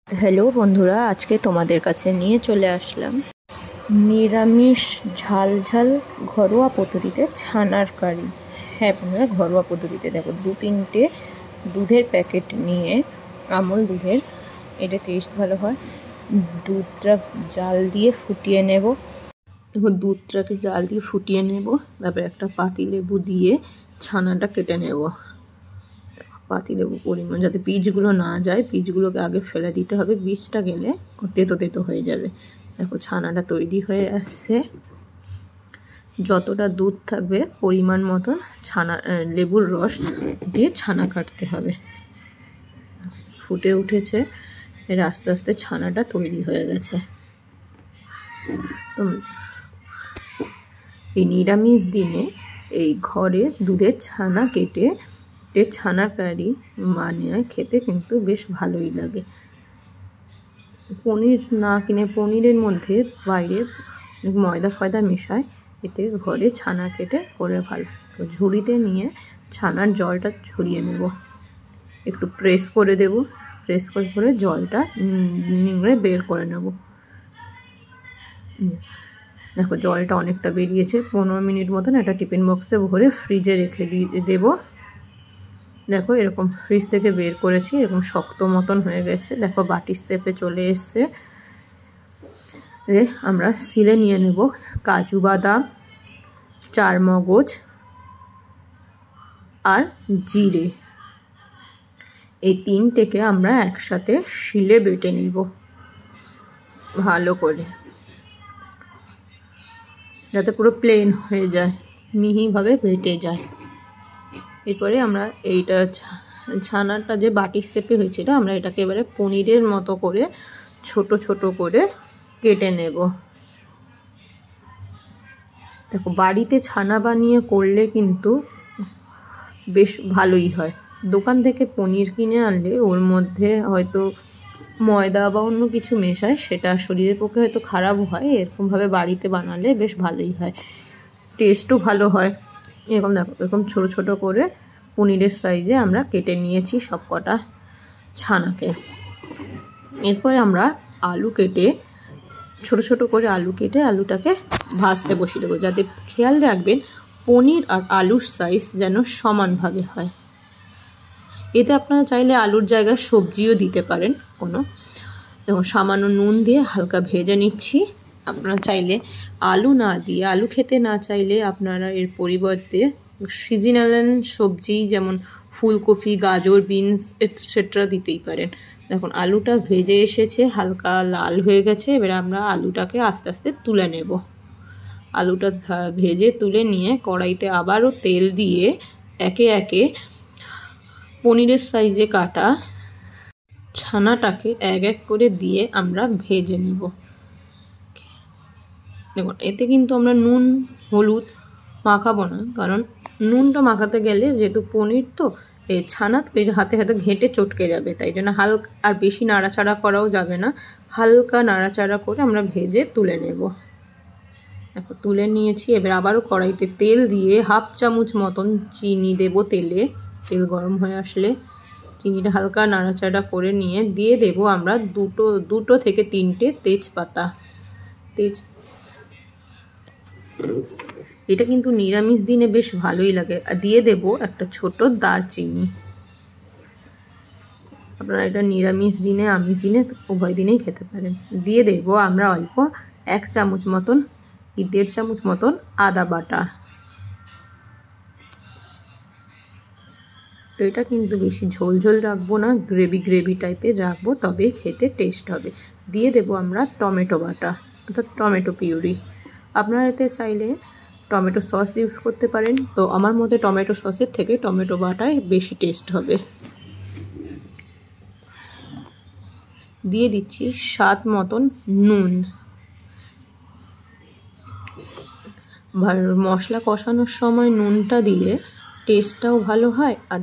Hello বন্ধুরা, আজকে তোমাদের কাছে নিয়ে চলে আসলাম নিরামিষ ঝাল ঝাল ঘরোয়া পদ্ধতিতে ছানার কারি। হ্যাঁ বন্ধুরা, ঘরোয়া পদ্ধতিতে। দেখো, 2-3টে দুধের প্যাকেট নিয়ে, আমুল দুধের, এটা টেস্ট ভালো হয়। দুধটা জাল দিয়ে ফুটিয়ে নেব। দেখো, দুধটাকে জাল দিয়ে ফুটিয়ে নেব, তারপরে একটা পাতিলেবু দিয়ে ছানাটা কেটে নেব। পাতিলেবু পরিমাণ, যাতে বীজগুলো না যায়, বীজগুলোকে আগে ফেলে দিতে হবে, বীজটা গেলে তেতো তেতো হয়ে যাবে। দেখো, ছানাটা তৈরি হয়ে আসছে। যতটা দুধ থাকবে পরিমাণ মতন ছানা, লেবুর রস দিয়ে ছানা কাটতে হবে। ফুটে উঠেছে, এর আস্তে আস্তে ছানাটা তৈরি হয়ে গেছে। তো এই নিরামিষ দিনে এই ঘরে দুধের ছানা কেটে ছানা কারি বানিয়ে খেতে কিন্তু বেশ ভালোই লাগে। পনির না কিনে, পনিরের মধ্যে বাইরে ময়দা ফয়দা মেশায়, এতে ঘরে ছানা কেটে করে ভালো। তো ঝুড়িতে নিয়ে ছানার জলটা ঝরিয়ে নেব, একটু প্রেস করে দেব, প্রেস করে জলটা নিংড়ে বের করে নেব। দেখো, জলটা অনেকটা বেরিয়েছে। 15 মিনিট মতন একটা টিফিন বক্সে ভরে ফ্রিজে রেখে দেব। দেখো, এরকম ফ্রিজ থেকে বের করেছি, এরকম শক্ত মতন হয়ে গেছে। দেখো, বাটির শেপে চলে এসছে। আমরা সিলে নিয়ে নেব কাজু বাদাম, চারমগজ আর জিরে, এই তিনটেকে আমরা একসাথে শিলে বেটে নিব ভালো করে, যাতে পুরো প্লেন হয়ে যায়, মিহিভাবে বেটে যায়। এরপরে আমরা এইটা ছানাটা যে বাটির শেপে হয়েছিল, আমরা এটাকে এবারে পনিরের মতো করে ছোট ছোট করে কেটে নেব। দেখো, বাড়িতে ছানা বানিয়ে করলে কিন্তু বেশ ভালোই হয়। দোকান থেকে পনির কিনে আনলে ওর মধ্যে হয়তো ময়দা বা অন্য কিছু মেশায়, সেটা শরীরের পক্ষে হয়তো খারাপও হয়। এরকমভাবে বাড়িতে বানালে বেশ ভালোই হয়, টেস্টও ভালো হয়। এরকম দেখো, এরকম ছোট ছোট করে পনিরের সাইজে আমরা কেটে নিয়েছি সব কটা ছানাকে। এরপরে আমরা আলু কেটে, ছোট ছোট করে আলু কেটে আলুটাকে ভাজতে বসিয়ে দেবো। যাতে খেয়াল রাখবেন পনির আর আলুর সাইজ যেন সমানভাবে হয়। এতে আপনারা চাইলে আলুর জায়গায় সবজিও দিতে পারেন কোনো। দেখুন, সামান্য নুন দিয়ে হালকা ভেজে নিচ্ছি। আপনারা চাইলে আলু না দিয়ে, আলু খেতে না চাইলে আপনারা এর পরিবর্তে সিজনাল সবজি যেমন ফুলকপি, গাজর, বিনস এটসেট্রা দিতেই পারেন। দেখুন, আলুটা ভেজে এসেছে, হালকা লাল হয়ে গেছে। এবার আমরা আলুটাকে আস্তে আস্তে তুলে নেব। আলুটা ভেজে তুলে নিয়ে কড়াইতে আবারও তেল দিয়ে একে একে পনিরের সাইজে কাটা ছানাটাকে এক এক করে দিয়ে আমরা ভেজে নেব। দেখুন, এতে কিন্তু আমরা নুন হলুদ মাখাবো না, কারণ নুনটা মাখাতে গেলে যেহেতু পনির তো এই ছানা তো হাতে হাতে ঘেঁটে চটকে যাবে, তাই জন্য হালকা, আর বেশি নাড়াচাড়া করাও যাবে না, হালকা নাড়াচাড়া করে আমরা ভেজে তুলে নেব। দেখো, তুলে নিয়েছি। এবার আবারও কড়াইতে তেল দিয়ে 1/2 চামচ মতন চিনি দেব তেলে। তেল গরম হয়ে আসলে চিনিটা হালকা নাড়াচাড়া করে নিয়ে দিয়ে দেব আমরা দুটো থেকে 3টে তেজপাতা। এটা কিন্তু নিরামিষ দিনে বেশ ভালোই লাগে। আর দিয়ে দেব একটা ছোট দারচিনি। আপনারা এটা নিরামিষ দিনে, আমিষ দিনে, উভয় দিনেই খেতে পারেন। দিয়ে দেব আমরা অল্প 1 চামচ মতন কি 1.5 চামচ মতন আদা বাটা। এটা কিন্তু বেশি ঝোল ঝোল রাখবো না, গ্রেভি গ্রেভি টাইপের রাখবো, তবে খেতে টেস্ট হবে। দিয়ে দেব আমরা টমেটো বাটা, অর্থাৎ টমেটো পিউরি। আপনারা এতে চাইলে টমেটো সস ইউজ করতে পারেন, তো আমার মতে টমেটো সসের থেকে টমেটো বাটায় বেশি টেস্ট হবে। দিয়ে দিচ্ছি স্বাদ মতন নুন। মশলা কষানোর সময় নুনটা দিলে টেস্টটাও ভালো হয়, আর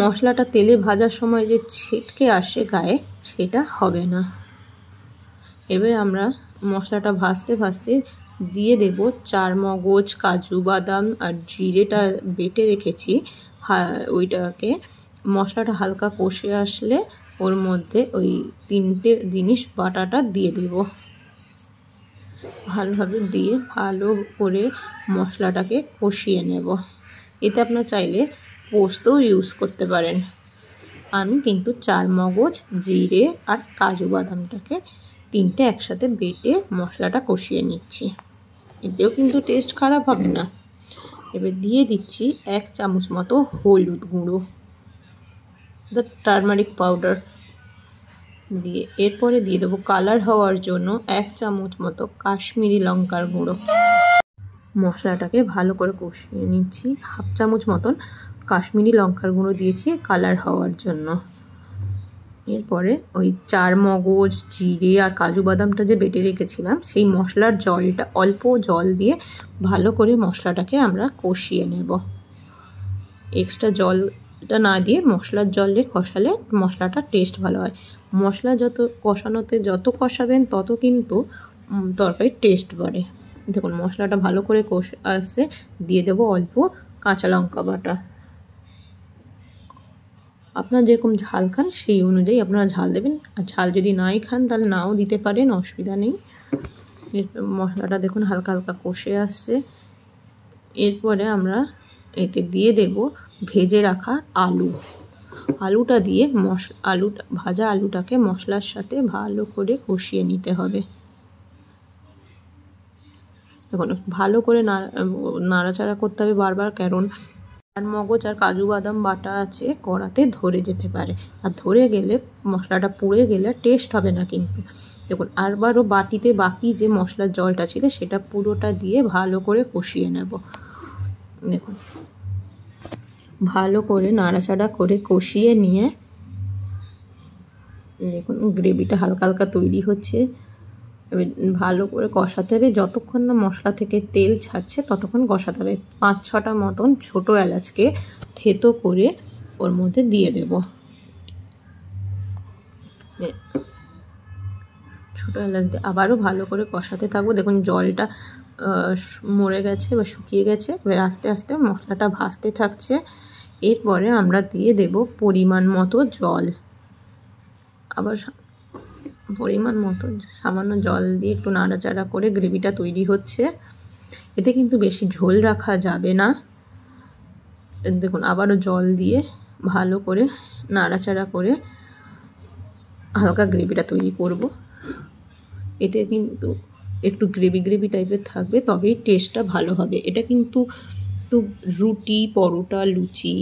মশলাটা তেলে ভাজার সময় যে ছিটকে আসে গায়ে, সেটা হবে না। এবার আমরা মশলাটা ভাজতে ভাজতে দিয়ে দেব চারমগজ, কাজু বাদাম আর জিরেটা বেটে রেখেছি। ওইটাকে মশলাটা হালকা কষে আসলে ওর মধ্যে ওই 3টে জিনিস বাটাটা দিয়ে দেব। ভালোভাবে দিয়ে ভালো করে মশলাটাকে কষিয়ে নেব। এতে আপনারা চাইলে পোস্তও ইউজ করতে পারেন। আমি কিন্তু চারমগজ, জিরে আর কাজু বাদামটাকে 3টে একসাথে বেটে মশলাটা কষিয়ে নিচ্ছি। এতেও কিন্তু টেস্ট খারাপ হবে না। এবার দিয়ে দিচ্ছি 1 চামচ মতো হলুদ গুঁড়ো, টারমারিক পাউডার দিয়ে এরপরে দিয়ে দেবো কালার হওয়ার জন্য 1 চামচ মতো কাশ্মীরি লঙ্কার গুঁড়ো। মশলাটাকে ভালো করে কষিয়ে নিচ্ছি। 1/2 চামচ মতন কাশ্মীরি লঙ্কার গুঁড়ো দিয়েছি কালার হওয়ার জন্য। এরপরে ওই চারমগজ, জিরে আর কাজু বাদামটা যে বেটে রেখেছিলাম সেই মশলার জলটা, অল্প জল দিয়ে ভালো করে মশলাটাকে আমরা কষিয়ে নেব। এক্সট্রা জলটা না দিয়ে মশলার জল দিয়ে কষালে মশলাটা টেস্ট ভালো হয়। মশলা যত কষাবেন তত কিন্তু তরকারির টেস্ট বাড়ে। দেখুন মশলাটা ভালো করে কষে আসছে, দিয়ে দেবো অল্প কাঁচা লঙ্কা বাটা। আপনারা যেরকম ঝাল খান সেই অনুযায়ী আপনারা ঝাল দেবেন, আর ঝাল যদি নাই খান তাহলে নাও দিতে পারেন, অসুবিধা নেই। মশলাটা দেখুন হালকা হালকা কষে আসছে। এরপরে আমরা এতে দিয়ে দেব ভেজে রাখা আলুটা দিয়ে ভাজা আলুটাকে মশলার সাথে ভালো করে কষিয়ে নিতে হবে। দেখুন ভালো করে নাড়াচাড়া করতে হবে বারবার, কারণ চারমগজ আর কাজু বাদাম বাটা আছে, কড়াতে ধরে যেতে পারে, আর ধরে গেলে মশলাটা পুড়ে গেলে টেস্ট হবে না কিন্তু। দেখুন আবারও বাটিতে বাকি যে মশলার জলটা ছিল সেটা পুরোটা দিয়ে ভালো করে কষিয়ে নেব। দেখুন ভালো করে নাড়াচাড়া করে কষিয়ে নিয়ে দেখুন গ্রেভিটা হালকা হালকা তৈরি হচ্ছে। এবার ভালো করে কষাতে হবে, যতক্ষণ না মশলা থেকে তেল ছাড়ছে ততক্ষণ কষাতে হবে। 5-6টা মতন ছোটো এলাচকে থেতো করে ওর মধ্যে দিয়ে দেব। ছোটো এলাচ দিয়ে আবারও ভালো করে কষাতে থাকবো। দেখুন জলটা মরে গেছে বা শুকিয়ে গেছে। এবার আস্তে আস্তে মশলাটা ভাজতে থাকছে। এরপরে আমরা দিয়ে দেব পরিমাণ মতো জল। আবার পরিমাণ মতো সামান্য জল দিয়ে একটু নাড়াচাড়া করে গ্রেভিটা তৈরি হচ্ছে। এতে কিন্তু বেশি ঝোল রাখা যাবে না। দেখুন আবারও জল দিয়ে ভালো করে নাড়াচাড়া করে হালকা গ্রেভিটা তৈরি করব। এতে কিন্তু একটু গ্রেভি টাইপের থাকবে, তবেই টেস্টটা ভালো হবে। এটা কিন্তু রুটি, পরোটা, লুচি,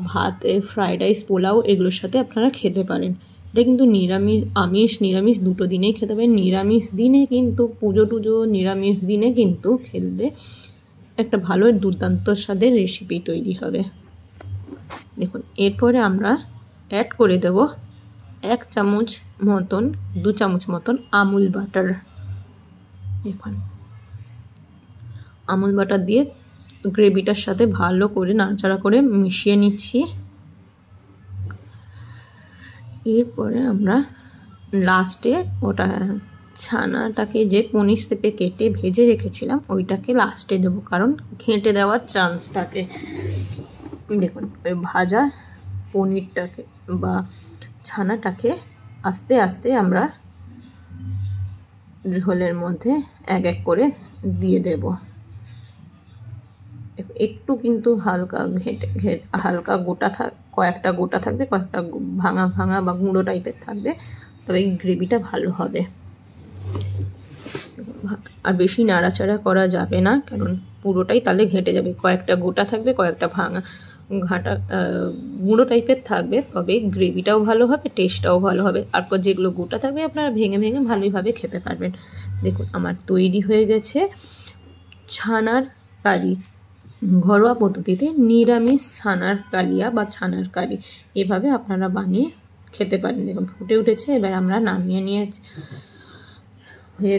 ভাত, ফ্রাইড রাইস, পোলাও এগুলোর সাথে আপনারা খেতে পারেন। এটা কিন্তু নিরামিষ দুটো দিনেই খেতে পারেন। নিরামিষ দিনে কিন্তু পুজো নিরামিষ দিনে কিন্তু খেলে একটা ভালো দুর্দান্ত স্বাদের রেসিপি তৈরি হবে। দেখুন এরপরে আমরা অ্যাড করে দেব 1 চামচ মতন 2 চামচ মতন আমুল বাটার। দেখুন আমুল বাটার দিয়ে গ্রেভিটার সাথে ভালো করে নাড়াচাড়া করে মিশিয়ে নিচ্ছি। এরপরে আমরা লাস্টে ওটা ছানাটাকে যে পনির শেপে কেটে ভেজে রেখেছিলাম ওইটাকে লাস্টে দেবো, কারণ ঘেঁটে দেওয়ার চান্স থাকে। দেখুন ওই ভাজা পনিরটাকে বা ছানাটাকে আস্তে আস্তে আমরা ঝোলের মধ্যে এক এক করে দিয়ে দেব। একটু কিন্তু হালকা হালকা কয়েকটা গোটা থাকবে, কয়েকটা ভাঙা বা গুঁড়ো টাইপের থাকবে, তবে এই গ্রেভিটা ভালো হবে। আর বেশি নাড়াচাড়া করা যাবে না, কারণ পুরোটাই তাহলে ঘেঁটে যাবে। কয়েকটা গোটা থাকবে, কয়েকটা গুঁড়ো টাইপের থাকবে, তবে গ্রেভিটাও ভালো হবে, টেস্টটাও ভালো হবে। আর যেগুলো গোটা থাকবে আপনারা ভেঙে ভালোইভাবে খেতে পারবেন। দেখুন আমার তৈরি হয়ে গেছে ছানার কারি, ঘরোয়া পদ্ধতিতে নিরামিষ ছানার কালিয়া বা ছানার কারি। এভাবে আপনারা বানিয়ে খেতে পারেন। দেখুন ফুটে উঠেছে, এবার আমরা নামিয়ে নিয়েছি,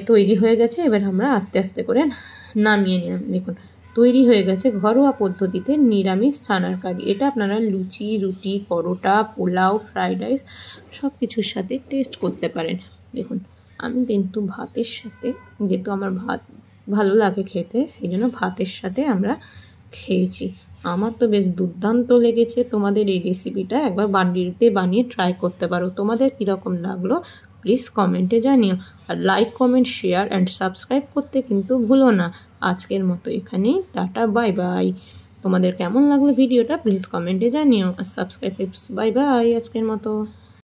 তৈরি হয়ে গেছে। এবার আমরা আস্তে আস্তে করে নামিয়ে নিলাম। দেখুন তৈরি হয়ে গেছে ঘরোয়া পদ্ধতিতে নিরামিষ ছানার কারি। এটা আপনারা লুচি, রুটি, পরোটা, পোলাও, ফ্রাইড রাইস সব কিছুর সাথে টেস্ট করতে পারেন। দেখুন আমি কিন্তু ভাতের সাথে, যেহেতু আমার ভাত ভালো লাগে খেতে, সেই জন্য ভাতের সাথে আমরা খেয়েছি। আমার তো বেশ দুর্দান্ত লেগেছে তোমাদের এই রেসিপিটা। একবার বাড়িতে বানিয়ে ট্রাই করতে পারো। তোমাদের কীরকম লাগলো প্লিজ কমেন্টে জানিও। আর like, comment, share and subscribe করতে কিন্তু ভুলো না। আজকের মতো এখানেই, টাটা, বাই বাই। তোমাদের কেমন লাগলো ভিডিওটা প্লিজ কমেন্টে জানিও। আর সাবস্ক্রাইব, বাই বাই আজকের মতো।